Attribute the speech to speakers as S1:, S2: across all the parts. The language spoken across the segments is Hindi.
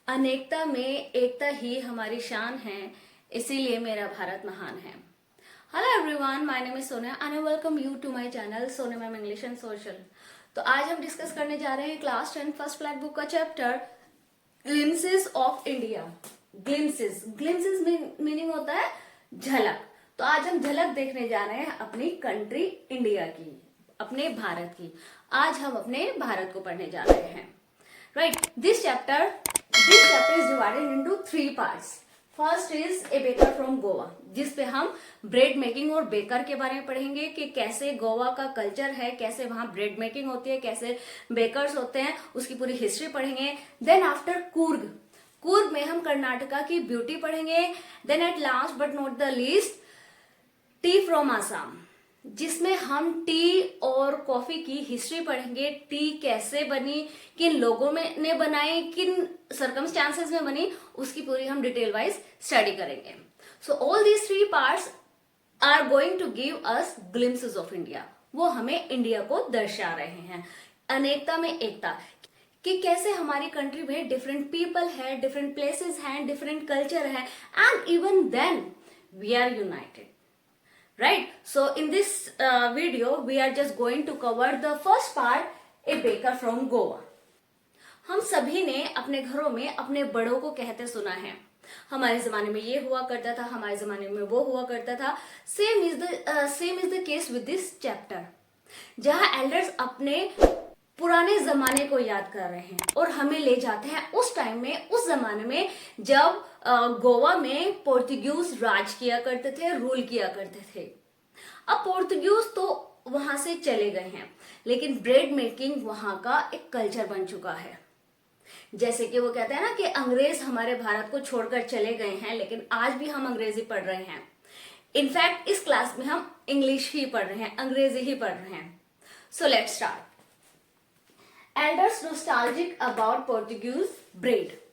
S1: अनेकता में एकता ही हमारी शान है, इसीलिए मेरा भारत महान है। Hello everyone, my name is Sonia and I welcome you to my channel Sonia ma'am English and social. तो आज हम डिस्कस करने जा रहे हैं क्लास 10 फर्स्ट फ्लैग बुक का chapter glimpses of India. Glimpses glimpses meaning होता है झलक। तो आज हम झलक देखने जा रहे हैं अपनी कंट्री इंडिया की, अपने भारत की। आज हम अपने भारत को पढ़ने जा रहे हैं। Right, this chapter is divided into 3 parts. First is a baker from Goa, जिसपे हम ब्रेड मेकिंग और बेकर के बारे में पढ़ेंगे कि कैसे गोवा का कल्चर है, कैसे वहां ब्रेड मेकिंग होती है, कैसे बेकर्स होते हैं, उसकी पूरी हिस्ट्री पढ़ेंगे। देन आफ्टर कूर्ग, कूर्ग में हम कर्नाटका की ब्यूटी पढ़ेंगे। Then at last but not the least, tea from Assam, जिसमें हम टी और कॉफी की हिस्ट्री पढ़ेंगे। टी कैसे बनी, किन लोगों ने बनाई, किन सर्कमस्टांसेस में बनी, उसकी पूरी हम डिटेल वाइज स्टडी करेंगे। So all these 3 parts are going to give us glimpses of India. वो हमें इंडिया को दर्शा रहे हैं, अनेकता में एकता, कि कैसे हमारी कंट्री में डिफरेंट पीपल है, डिफरेंट प्लेसेस हैं, डिफरेंट कल्चर है, and even then we are united. Right, so in this video we are just going to cover the first part, a baker from Goa. हम सभी ने अपने घरों में अपने बड़ों को कहते सुना है, हमारे जमाने में ये हुआ करता था, हमारे जमाने में वो हुआ करता था। Same is the case with this chapter, जहां एल्डर्स अपने पुराने जमाने को याद कर रहे हैं और हमें ले जाते हैं उस टाइम में, उस जमाने में जब गोवा में पोर्तुगीज राज किया करते थे, रूल किया करते थे। अब पोर्तुगीज तो वहां से चले गए हैं, लेकिन ब्रेड मेकिंग वहां का एक कल्चर बन चुका है। जैसे कि वो कहते हैं ना कि अंग्रेज हमारे भारत को छोड़कर चले गए हैं, लेकिन आज भी हम अंग्रेजी पढ़ रहे हैं। इनफैक्ट इस क्लास में हम इंग्लिश ही पढ़ रहे हैं, अंग्रेजी ही पढ़ रहे हैं। So let's start. Elders nostalgic about Portuguese bread.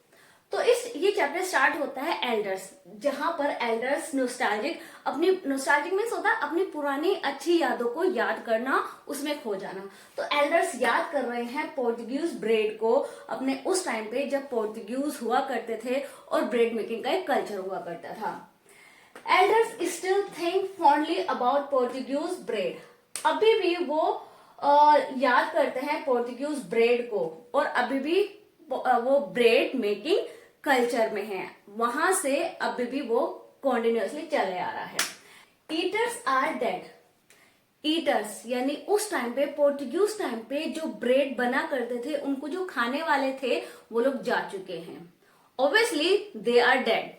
S1: तो ये चैप्टर स्टार्ट होता है एल्डर्स, जहां पर एल्डर्स नॉस्टैल्जिक, अपनी नॉस्टैल्जिक मीन्स होता है अपनी पुरानी अच्छी यादों को याद करना, उसमें खो जाना। तो एल्डर्स याद कर रहे हैं पोर्तुगीज ब्रेड को, अपने उस टाइम पे जब पोर्तुगीज हुआ करते थे और ब्रेड मेकिंग का एक कल्चर हुआ करता था। Elders still think fondly about Portuguese bread. अभी भी वो याद करते हैं पोर्तुगीज ब्रेड को, और अभी भी वो ब्रेड मेकिंग कल्चर में है, वहां से अभी भी वो कॉन्टिन्यूसली चले आ रहा है। Eaters are dead. ईटर्स यानी उस टाइम पे, पोर्तुगीज टाइम पे जो ब्रेड बना करते थे, उनको जो खाने वाले थे वो लोग जा चुके हैं। ऑब्वियसली दे आर डेड,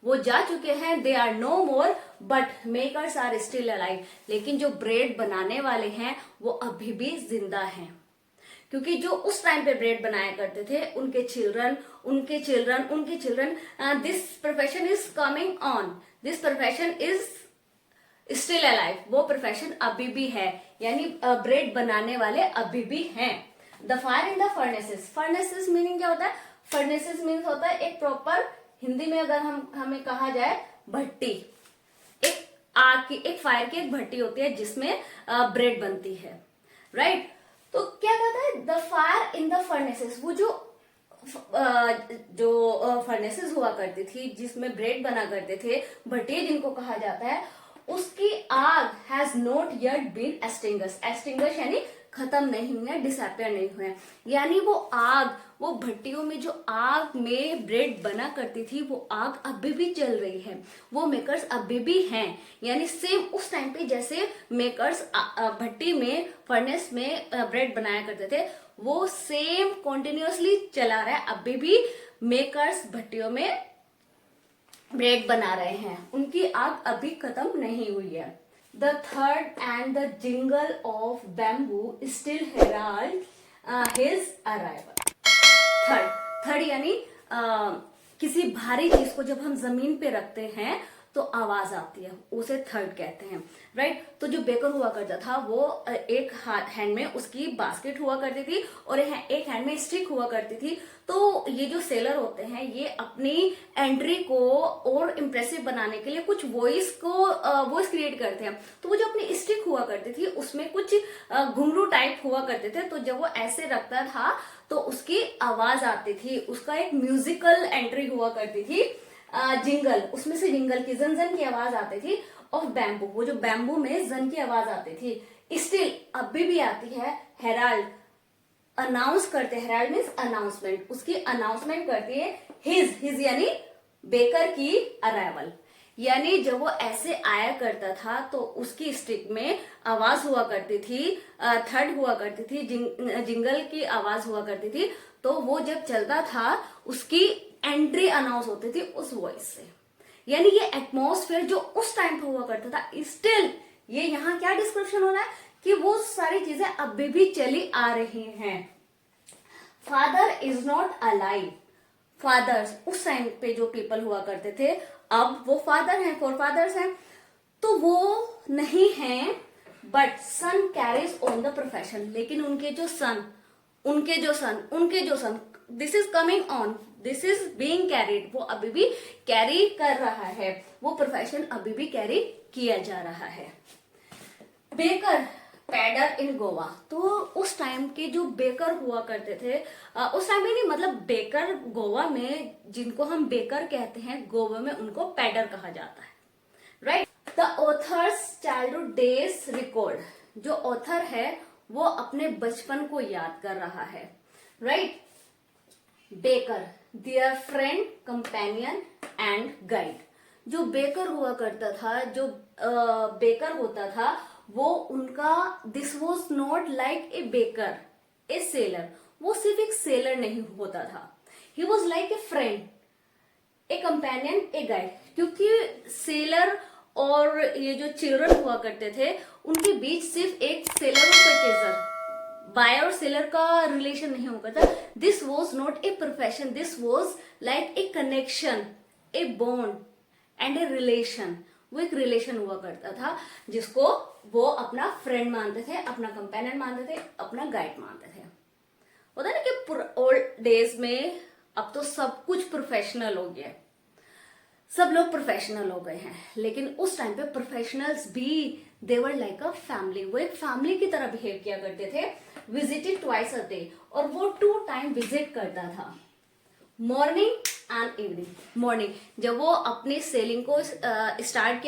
S1: वो जा चुके हैं, they are no more, but makers are still alive. लेकिन जो ब्रेड बनाने वाले हैं वो अभी भी जिंदा हैं, क्योंकि जो उस टाइम पे ब्रेड बनाया करते थे, उनके children, this profession is coming on, this profession is still alive. वो प्रोफेशन अभी भी है, यानी ब्रेड बनाने वाले अभी भी हैं। The fire in the furnaces. Furnaces meaning क्या होता है? फर्नेसेस मीन्स होता है एक प्रॉपर, हिंदी में अगर हमें कहा जाए भट्टी, एक आग की, एक फायर की एक भट्टी होती है जिसमें ब्रेड बनती है। राइट, तो क्या कहता है? The fire in the furnaces. वो जो फर्नेसेस हुआ करती थी जिसमें ब्रेड बना करते थे, भट्टी जिनको कहा जाता है, उसकी आग has not yet been extinguished. Extinguish यानी खत्म नहीं हुए, डिसअपियर नहीं हुए, यानी वो आग, वो भट्टियों में जो आग में ब्रेड बना करती थी, वो आग अभी भी चल रही है, वो मेकर्स अभी भी हैं। यानी सेम उस टाइम पे जैसे मेकर्स भट्टी में, फर्नेस में ब्रेड बनाया करते थे, वो सेम कॉन्टिन्यूसली चला रहा है। अभी भी मेकर्स भट्टियों में ब्रेड बना रहे हैं, उनकी आग अभी खत्म नहीं हुई है। The third and the jingle of bamboo still herald his arrival. Third यानी किसी भारी चीज को जब हम जमीन पे रखते हैं तो आवाज आती है, उसे थर्ड कहते हैं, राइट। तो जो बेकर हुआ करता था वो एक हैंड में उसकी बास्केट हुआ करती थी और एक हैंड में स्टिक हुआ करती थी। तो ये जो सेलर होते हैं ये अपनी एंट्री को और इम्प्रेसिव बनाने के लिए कुछ वॉइस क्रिएट करते हैं। तो वो जो अपनी स्टिक हुआ करती थी उसमें कुछ घुंघरू टाइप हुआ करते थे, तो जब वो ऐसे रखता था तो उसकी आवाज आती थी, उसका एक म्यूजिकल एंट्री हुआ करती थी, जिंगल, उसमें से जिंगल की जन की आवाज आती थी। ऑफ बैम्बू, वो जो बैम्बू में जन की आवाज आती थी, स्टिल अभी भी आती है। हेराल्ड अनाउंस करते, हेराल्ड मीन्स अनाउंसमेंट, उसकी अनाउंसमेंट करती है हिज यानी बेकर की अराइवल। यानी जब वो ऐसे आया करता था तो उसकी स्टिक में आवाज हुआ करती थी, थर्ड हुआ करती थी, जिंगल की आवाज हुआ करती थी। तो वो जब चलता था उसकी एंट्री अनाउंस होती थी उस वॉइस से। यानी ये एटमॉस्फेयर जो उस टाइम पे हुआ करता था, स्टिल ये यहाँ क्या डिस्क्रिप्शन हो रहा है कि वो सारी चीजें अभी भी चली आ रही हैं। Father is not alive, fathers उस टाइम पे जो पीपल हुआ करते थे, अब वो फादर हैं, फोर फादर्स हैं, तो वो नहीं हैं, but son carries on the profession. लेकिन उनके जो son, this is coming on, this is being carried, वो अभी भी कैरी कर रहा है, वो प्रोफेशन अभी भी कैरी किया जा रहा है। बेकर पैडर इन गोवा, तो उस टाइम के जो बेकर हुआ करते थे, उस टाइम में नहीं, मतलब बेकर गोवा में, जिनको हम बेकर कहते हैं, गोवा में उनको पैडर कहा जाता है, right. The author's childhood days record, जो ऑथर है वो अपने बचपन को याद कर रहा है, right. Baker there friend, companion and guide, जो बेकर हुआ करता था, जो बेकर होता था, वो उनका, this was not like a baker, A seller, वो सिर्फ एक सेलर नहीं होता था, he was like a friend, A companion, a guide. क्योंकि सेलर और ये जो चिल्ड्रन हुआ करते थे उनके बीच सिर्फ एक सेलर और परचेजर, बायर और सेलर का रिलेशन नहीं हुआ करता। This was not a profession, this was like a connection, a bond and a relation. वो एक रिलेशन हुआ करता था जिसको वो अपना फ्रेंड मानते थे, अपना कंपेनियन मानते थे, अपना गाइड मानते थे। होता है ना कि ओल्ड डेज में, अब तो सब कुछ प्रोफेशनल हो गया, सब लोग प्रोफेशनल हो गए हैं, लेकिन उस टाइम पे प्रोफेशनल्स भी देवर लाइक अ फैमिली, वो एक फैमिली की तरह बिहेव किया करते थे। विजिटेड ट्वाइस अ डे, और वो 2 टाइम विजिट करता था, मॉर्निंग एंड इवनिंग। मॉर्निंग जब वो अपनी सेलिंग को स्टार्ट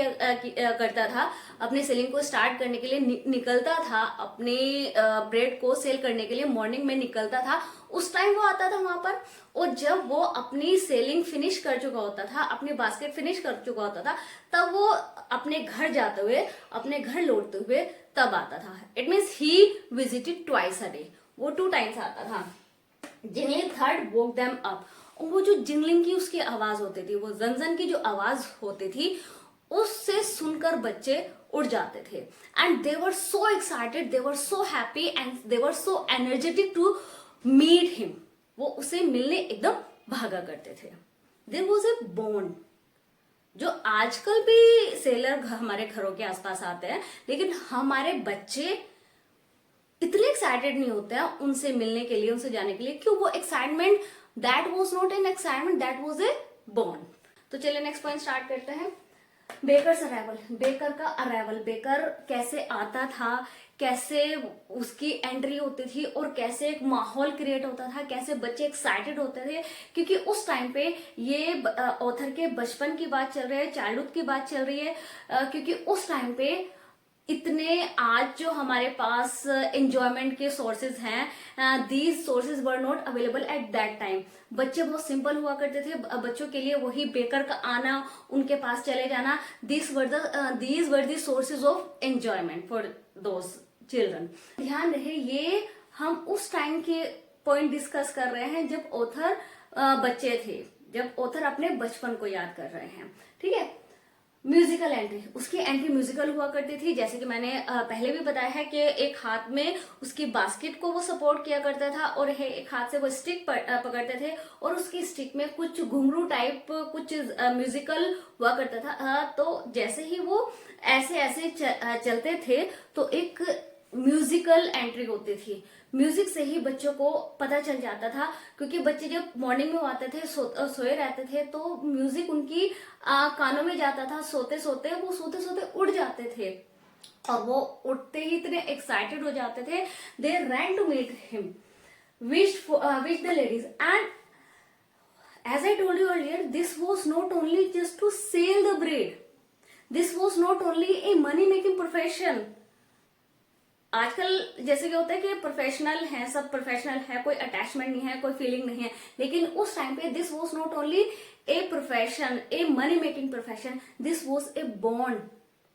S1: करता था, अपनी सेलिंग को स्टार्ट करने के लिए निकलता था, अपने ब्रेड को सेल करने के लिए मॉर्निंग में निकलता था, उस टाइम वो आता था वहां पर। और जब वो अपनी सेलिंग फिनिश कर चुका होता था, अपनी बास्केट फिनिश कर चुका होता था, तब वो अपने घर जाते हुए, अपने घर लौटते हुए तब आता था। It means he visited twice a day, वो 2 टाइम्स आता था। जिंगलिंग थर्ड वोक देम अप, और वो जो जिंगलिंग की उसकी आवाज होती थी, वो जन की जो आवाज होती थी, उससे सुनकर बच्चे उड़ जाते थे। And they were so excited, they were so happy and they were so energetic to meet him, वो उसे मिलने एकदम भागा करते थे। देयर वॉज ए बॉन्ड, जो आजकल भी सेलर हमारे घरों के आसपास आते हैं, लेकिन हमारे बच्चे इतने एक्साइटेड नहीं होते हैं उनसे मिलने के लिए, उनसे जाने के लिए। क्यों? वो excitement, that was not an excitement, that was a bond. तो चलिए नेक्स्ट पॉइंट स्टार्ट करते हैं। बेकर्स अराइवल, बेकर का अराइवल, बेकर कैसे आता था, कैसे उसकी एंट्री होती थी, और कैसे एक माहौल क्रिएट होता था, कैसे बच्चे एक्साइटेड होते थे। क्योंकि उस टाइम पे ये ऑथर के बचपन की बात चल रही है, चाइल्डहुड की बात चल रही है। क्योंकि उस टाइम पे इतने आज जो हमारे पास एंजॉयमेंट के सोर्सेज हैं, these sources were not available at that time. बच्चे बहुत सिंपल हुआ करते थे, बच्चों के लिए वही बेकर का आना, उनके पास चले जाना, these were the sources of enjoyment for those children. ध्यान रहे, ये हम उस टाइम के पॉइंट डिस्कस कर रहे हैं जब ऑथर बच्चे थे, जब ऑथर अपने बचपन को याद कर रहे हैं, ठीक है। म्यूजिकल एंट्री, उसकी एंट्री म्यूजिकल हुआ करती थी। जैसे कि मैंने पहले भी बताया है कि एक हाथ में उसकी बास्केट को वो सपोर्ट किया करता था और एक हाथ से वो स्टिक पकड़ते थे और उसकी स्टिक में कुछ घुंघरू टाइप कुछ म्यूजिकल हुआ करता था। तो जैसे ही वो ऐसे ऐसे चलते थे तो एक म्यूजिकल एंट्री होती थी। म्यूजिक से ही बच्चों को पता चल जाता था, क्योंकि बच्चे जब मॉर्निंग में आते थे सोए रहते थे तो म्यूजिक उनकी कानों में जाता था। सोते सोते उड़ जाते थे और वो उठते ही इतने एक्साइटेड हो जाते थे, they ran to meet him, wish the ladies. And as I told you earlier, this was not only just to sell the bread, this was not only a money making profession। आजकल जैसे क्या होता है कि प्रोफेशनल है, सब प्रोफेशनल है, कोई अटैचमेंट नहीं है, कोई फीलिंग नहीं है, लेकिन उस टाइम पे this was not only a profession, a money making profession, this was a bond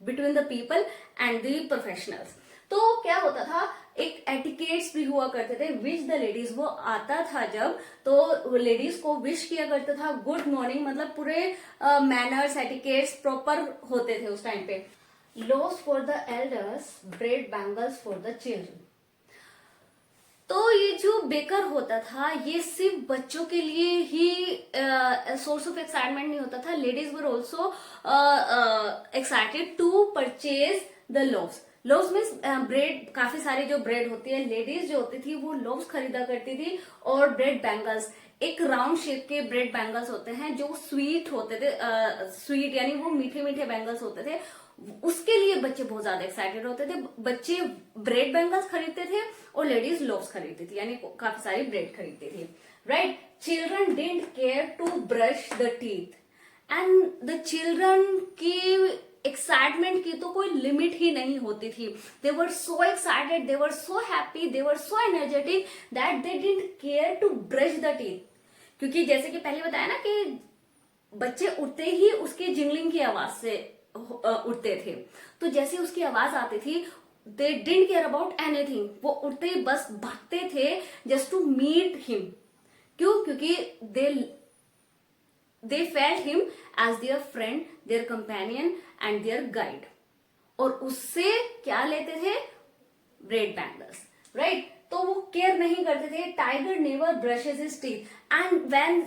S1: between the people and the professionals. तो क्या होता था, एक एटिकेट्स भी हुआ करते थे, विश द लेडीज। वो आता था जब तो लेडीज को विश किया करता था, गुड मॉर्निंग, मतलब पूरे मैनर्स एटिकेट्स प्रॉपर होते थे उस टाइम पे। Laws for the elders, bread bangles for the children। तो ये जो बेकर होता था ये सिर्फ बच्चों के लिए ही सोर्स ऑफ एक्साइटमेंट नहीं होता था, ladies were also excited to purchase the loaves. Loaves में ब्रेड, काफी सारी जो ब्रेड होती है, लेडीज जो होती थी वो लोव्स खरीदा करती थी। और ब्रेड बैंगल्स, एक राउंड शेप के ब्रेड बैंगल्स होते हैं जो स्वीट होते थे, स्वीट यानी वो मीठे मीठे बैंगल्स होते थे, उसके लिए बच्चे बहुत ज्यादा एक्साइटेड होते थे। बच्चे ब्रेड बैंगल्स खरीदते थे और लेडीज लोव्स खरीदती थी, यानी काफी सारी ब्रेड खरीदती थी, right. Children didn't care to brush the teeth and the children की एक्साइटमेंट की तो कोई लिमिट ही नहीं होती थी। They were so excited, they were so happy, they were so energetic that they didn't care to brush the teeth. क्योंकि जैसे कि पहले बताया ना कि बच्चे उठते ही उसके जिंगलिंग की आवाज से उठते थे, तो जैसे उसकी आवाज आती थी दे डिडंट केयर अबाउट एनीथिंग, वो उठते ही बस भागते थे जस्ट टू मीट हिम। क्यों? क्योंकि they felt him as their friend, their companion and their guide. और उससे क्या लेते थे? Bread bangles, right. तो वो केयर नहीं करते थे। Tiger never brushes his teeth and when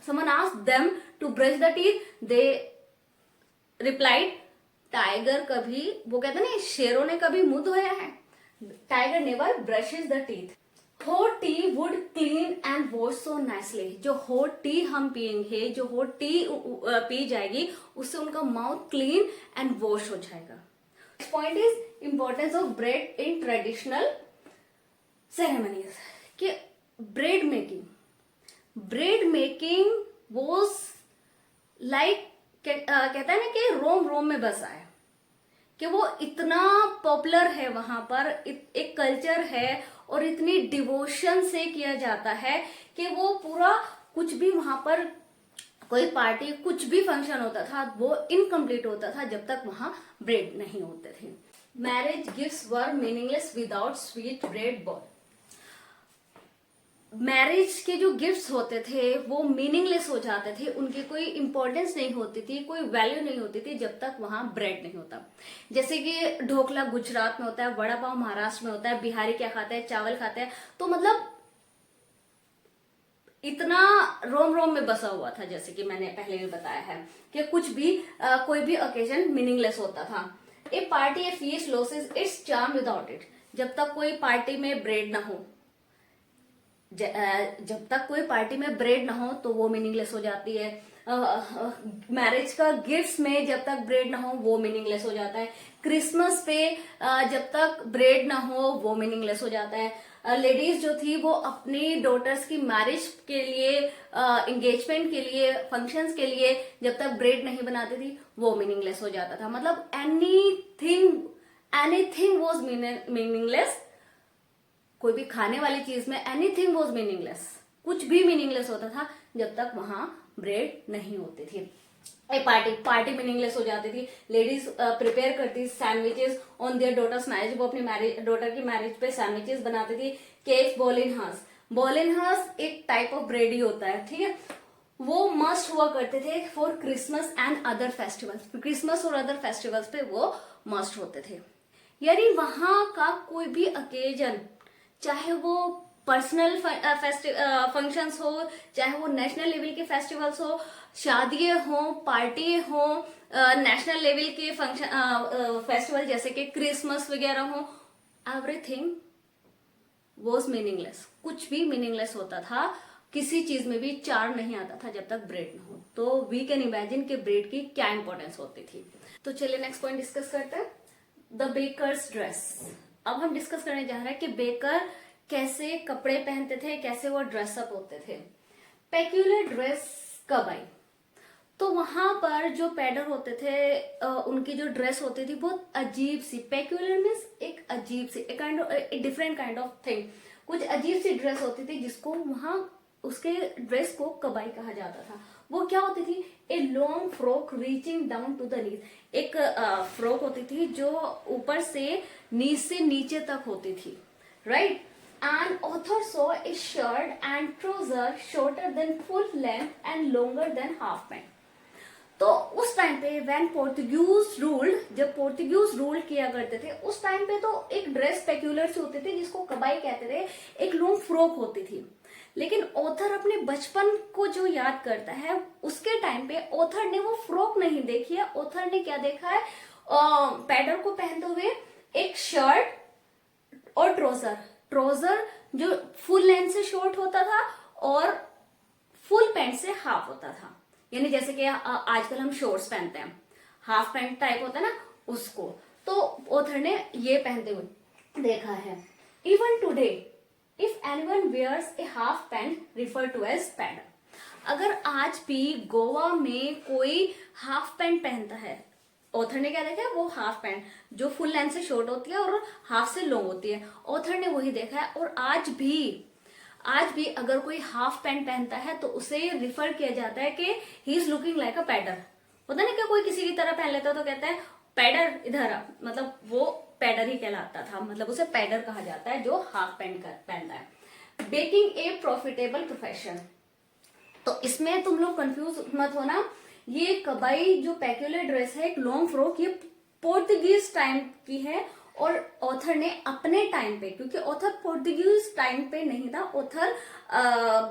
S1: someone asked them to brush the teeth, they replied, tiger कभी, वो कहते ना शेरों ने कभी मुंह धोया है, tiger never brushes the teeth. Hot T would clean and wash so nicely. जो हॉट टी हम पियेंगे, जो हॉट टी पी जाएगी, उससे उनका माउथ क्लीन एंड वॉश हो जाएगा। Next point is importance of bread in traditional ceremonies. कि ब्रेड मेकिंग वॉज लाइक, कहता है ना कि रोम रोम में बसा है, कि वो इतना पॉपुलर है वहां पर, एक कल्चर है और इतनी डिवोशन से किया जाता है कि वो पूरा कुछ भी वहां पर, कोई पार्टी, कुछ भी फंक्शन होता था वो इनकम्प्लीट होता था जब तक वहां ब्रेड नहीं होते थे। Marriage gifts were meaningless without sweet bread ball. Marriage के जो गिफ्ट्स होते थे वो मीनिंगलेस हो जाते थे, उनकी कोई इंपॉर्टेंस नहीं होती थी, कोई वैल्यू नहीं होती थी जब तक वहां ब्रेड नहीं होता। जैसे कि ढोकला गुजरात में होता है, वड़ा पाव महाराष्ट्र में होता है, बिहारी क्या खाता है? चावल खाता है। तो मतलब इतना रोम रोम में बसा हुआ था, जैसे कि मैंने पहले भी बताया है कि कुछ भी कोई भी ओकेजन मीनिंगलेस होता था। A party a feast loses its charm without it. जब तक कोई पार्टी में ब्रेड ना हो, जब तक कोई पार्टी में ब्रेड ना हो तो वो मीनिंगलेस हो जाती है। मैरिज का गिफ्ट्स में जब तक ब्रेड ना हो वो मीनिंगलेस हो जाता है। क्रिसमस पे जब तक ब्रेड ना हो वो मीनिंगलेस हो जाता है। लेडीज जो थी वो अपनी डॉटर्स की मैरिज के लिए, एंगेजमेंट के लिए, फंक्शंस के लिए जब तक ब्रेड नहीं बनाती थी वो मीनिंगलेस हो जाता था। मतलब एनीथिंग वॉज मीनिंगलेस। कोई भी खाने वाली चीज में एनीथिंग वॉज मीनिंगलेस, कुछ भी मीनिंगलेस होता था जब तक वहां ब्रेड नहीं होती थी। पार्टी मीनिंगलेस हो जाती थी। लेडीज प्रिपेयर करती sandwiches on their daughters marriage, वो अपनी डॉटर की मैरिज पे सैंडविचेस बनाती थी। केक्स, बॉल इन हर्स एक टाइप ऑफ ब्रेड ही होता है, ठीक है। वो मस्ट हुआ करते थे for Christmas and other festivals. Christmas और अदर फेस्टिवल्स पे वो मस्ट होते थे। यानी वहां का कोई भी ओकेजन, चाहे वो पर्सनल फंक्शंस हो, चाहे वो नेशनल लेवल के फेस्टिवल्स हो, शादी हो, पार्टी हो, नेशनल लेवल के फंक्शन फेस्टिवल जैसे कि क्रिसमस वगैरह हो, एवरीथिंग वॉज मीनिंगलेस। कुछ भी मीनिंगलेस होता था, किसी चीज में भी चार नहीं आता था जब तक ब्रेड ना हो। तो वी कैन इमेजिन कि ब्रेड की क्या इंपॉर्टेंस होती थी। तो चलिए नेक्स्ट पॉइंट डिस्कस करते हैं, द बेकर्स ड्रेस। अब हम डिस्कस करने जा रहे हैं कि बेकर कैसे कपड़े पहनते थे, कैसे वो ड्रेसअप होते थे। पेक्यूलर ड्रेस कब आई? तो वहां पर जो पैडर होते थे उनकी जो ड्रेस होती थी बहुत अजीब सी, पेक्यूलर मीन्स एक अजीब सी, एक kind of different kind of thing, कुछ अजीब सी ड्रेस होती थी जिसको वहां उसके ड्रेस को कबाई कहा जाता था। वो क्या होती थी? A long frock reaching down to the knees. एक फ्रॉक होती थी जो ऊपर से नीज से नीचे तक होती थी, right. And author saw a shirt and trouser shorter than full length and longer than half pant. तो उस टाइम पे व्हेन पोर्तुगीज रूल्ड, जब पोर्तुगीज रूल किया करते थे उस टाइम पे तो एक ड्रेस पेक्यूलर से होती थी जिसको कबाई कहते थे, एक लॉन्ग फ्रॉक होती थी। लेकिन ऑथर अपने बचपन को जो याद करता है उसके टाइम पे ऑथर ने वो फ्रॉक नहीं देखी है। ऑथर ने क्या देखा है? पैडर को पहनते हुए एक शर्ट और ट्राउजर, ट्राउजर जो फुल लेंथ से शॉर्ट होता था और फुल पैंट से हाफ होता था। यानी जैसे कि आजकल हम शॉर्ट्स पहनते हैं, हाफ पैंट टाइप होता है ना, उसको। तो ऑथर ने ये पहनते हुए देखा है। Even today if anyone wears a half pant refer to as पैडर। अगर आज भी गोवा में कोई हाफ पैंट पहनता है, ऑथर ने क्या देखा है? वो हाफ पैंट जो फुल लेंथ से शॉर्ट होती है और हाफ से लॉन्ग होती है, ऑथर ने वही देखा है। और आज भी अगर कोई हाफ पैंट पहनता है तो उसे रिफर किया जाता है कि ही इज लुकिंग लाइक अ पैडर। होता नहीं क्या, कोई किसी की तरह पहन लेता है तो कहता है पैडर इधर आ, मतलब वो पैडर ही कहलाता था, मतलब उसे पैडर कहा जाता है जो हाफ पैंट पहनता है। बेकिंग ए प्रॉफिटेबल प्रोफेशन। तो इसमें तुम लोग कंफ्यूज मत होना, ये कबाई जो पेक्यूलर ड्रेस है, एक लॉन्ग फ्रॉक, ये पोर्तुगीज टाइम की है और ऑथर ने अपने टाइम पे, क्योंकि ऑथर पोर्तुगीज टाइम पे नहीं था, ऑथर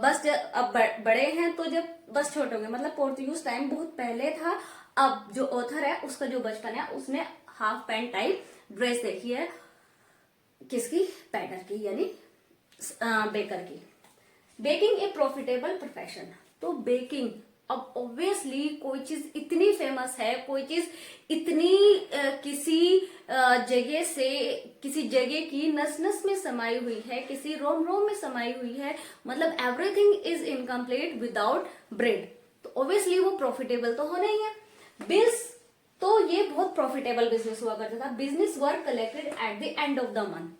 S1: बस अब बड़े हैं तो जब बस छोटे होंगे, मतलब पोर्तुगीज टाइम बहुत पहले था। अब जो ऑथर है उसका जो बचपन है उसने हाफ पैंट टाइप ड्रेस देखी है, किसकी? पैडर की, यानी बेकर की। बेकिंग ए प्रॉफिटेबल प्रोफेशन। तो बेकिंग, अब ऑब्वियसली कोई चीज इतनी फेमस है, कोई चीज इतनी किसी जगह से, किसी जगह की नस नस में समाई हुई है, किसी रोम रोम में समाई हुई है, मतलब everything is incomplete without bread, तो ऑब्वियसली वो प्रॉफिटेबल तो होना ही है। बिल्स, तो ये बहुत प्रॉफिटेबल बिजनेस हुआ करता था। Business work collected at the end of the month,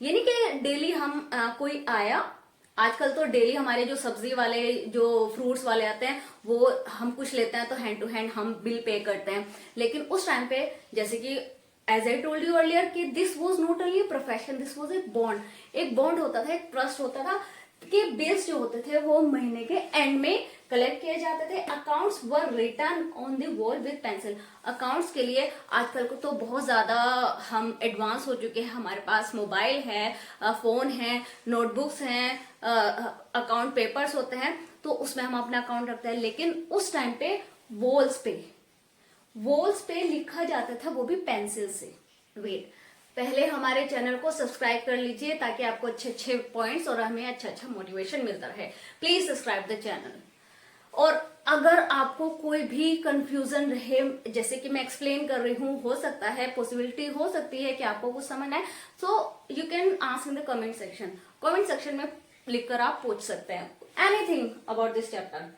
S1: यानी कि डेली हम कोई आया, आजकल तो डेली हमारे जो सब्जी वाले, जो फ्रूट्स वाले आते हैं, वो हम कुछ लेते हैं तो हैंड टू हैंड हम बिल पे करते हैं। लेकिन उस टाइम पे, जैसे कि as I told you earlier, कि this was not only a profession, this was a bond. एक बॉन्ड होता था, एक ट्रस्ट होता था कि बिल्स जो होते थे वो महीने के एंड में कलेक्ट किए जाते थे। Accounts were written on the wall with pencil. Accounts के लिए आजकल को तो बहुत ज्यादा हम एडवांस हो चुके हैं, हमारे पास मोबाइल है, फोन है, नोटबुक्स हैं, अकाउंट पेपर्स होते हैं, तो उसमें हम अपना अकाउंट रखते हैं। लेकिन उस टाइम पे वॉल्स पे लिखा जाता था, वो भी पेंसिल से। वेट, पहले हमारे चैनल को सब्सक्राइब कर लीजिए ताकि आपको अच्छे अच्छे पॉइंट्स और हमें अच्छा अच्छा मोटिवेशन मिलता रहे। Please subscribe the channel. और अगर आपको कोई भी कंफ्यूजन रहे, जैसे कि मैं एक्सप्लेन कर रही हूँ, हो सकता है, पॉसिबिलिटी हो सकती है कि आपको कुछ समझ आए, so you can ask in the comment section. Comment section में लिखकर आप पूछ सकते हैं anything about this chapter,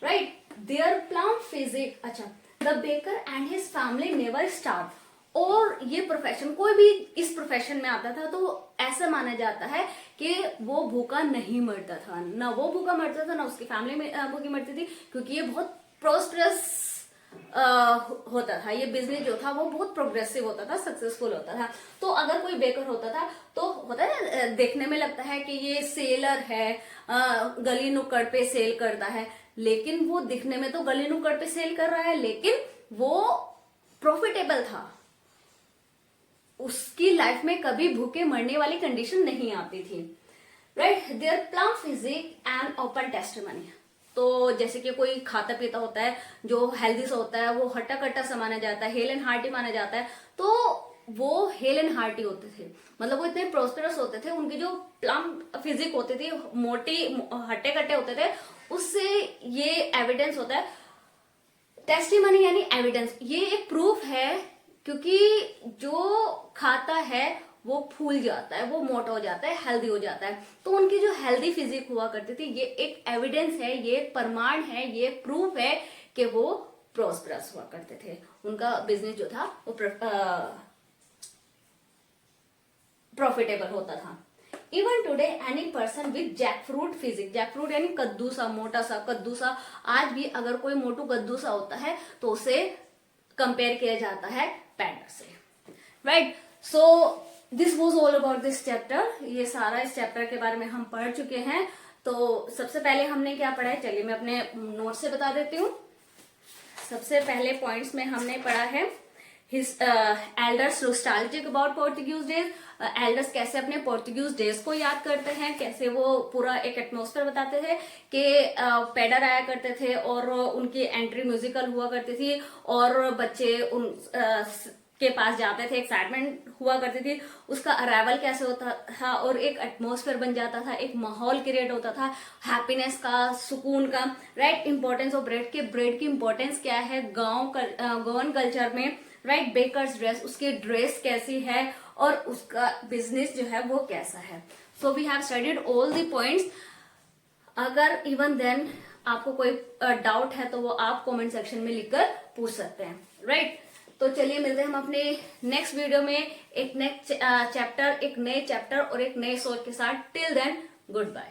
S1: right. Their plan physique. अच्छा, the baker and his family never starve. और ये प्रोफेशन, कोई भी इस प्रोफेशन में आता था तो ऐसा माना जाता है कि वो भूखा नहीं मरता था, ना वो भूखा मरता था, ना उसकी फैमिली में भूखी मरती थी, क्योंकि ये बहुत प्रोस्परस होता था। ये बिजनेस जो था वो बहुत प्रोग्रेसिव होता था, सक्सेसफुल होता था। तो अगर कोई बेकर होता था तो होता है ना, देखने में लगता है कि ये सेलर है, गली नुक्कड़ पे सेल करता है, लेकिन वो दिखने में तो गली नुक्कड़ पे सेल कर रहा है, लेकिन वो प्रॉफिटेबल था। उसकी लाइफ में कभी भूखे मरने वाली कंडीशन नहीं आती थी। Right, their plump physique and open testimony. तो जैसे कि कोई खाता पीता होता है जो हेल्दी सा होता है, वो हट्टा कट्टा सा माना जाता है, हेल एंड हार्टी माना जाता है, तो वो हेल एंड हार्टी होते थे। मतलब वो इतने प्रोस्पेरस होते थे, उनकी जो प्लम फिजिक होती थी, मोटी हट्टे कट्टे होते थे। उससे ये एविडेंस होता है, टेस्टिमनी यानी एविडेंस, ये एक प्रूफ है, क्योंकि जो खाता है वो फूल जाता है, वो मोटा हो जाता है, हेल्दी हो जाता है। तो उनकी जो हेल्दी फिजिक हुआ करती थी, ये एक एविडेंस है, ये एक प्रमाण है, ये प्रूफ है कि वो प्रोस्परस हुआ करते थे। उनका बिजनेस जो था वो प्रॉफिटेबल होता था। Even today any person with jackfruit physique, jackfruit यानी कद्दू सा, मोटा सा कद्दू सा, आज भी अगर कोई मोटू कद्दू सा होता है तो उसे कंपेयर किया जाता है पैंडा से। Right, so this was all about this chapter. ये सारा इस चैप्टर के बारे में हम पढ़ चुके हैं। तो सबसे पहले हमने क्या पढ़ा है, चलिए मैं अपने नोट से बता देती हूँ। सबसे पहले पॉइंट्स में हमने पढ़ा है elders nostalgic about Portuguese days. Elders कैसे अपने पोर्टुगीज डेज को याद करते हैं, कैसे वो पूरा एक एटमॉस्फेयर बताते थे कि पेडर आया करते थे और उनकी एंट्री म्यूजिकल हुआ करती थी और बच्चे उन के पास जाते थे, एक्साइटमेंट हुआ करती थी, उसका अराइवल कैसे होता था और एक एटमॉस्फेयर बन जाता था, एक माहौल क्रिएट होता था हैप्पीनेस का, सुकून का। राइट, इंपॉर्टेंस ऑफ ब्रेड के, ब्रेड की इंपॉर्टेंस क्या है गोवन कल्चर में। राइट, बेकर्स ड्रेस, उसकी ड्रेस कैसी है और उसका बिजनेस जो है वो कैसा है। So we have studied all the points. अगर इवन देन आपको कोई डाउट है तो वो आप कमेंट सेक्शन में लिखकर पूछ सकते हैं। राइट, तो चलिए मिलते हैं हम अपने नेक्स्ट वीडियो में एक नेक्स्ट चैप्टर, एक नए चैप्टर और एक नए सोच के साथ। Till then, good bye.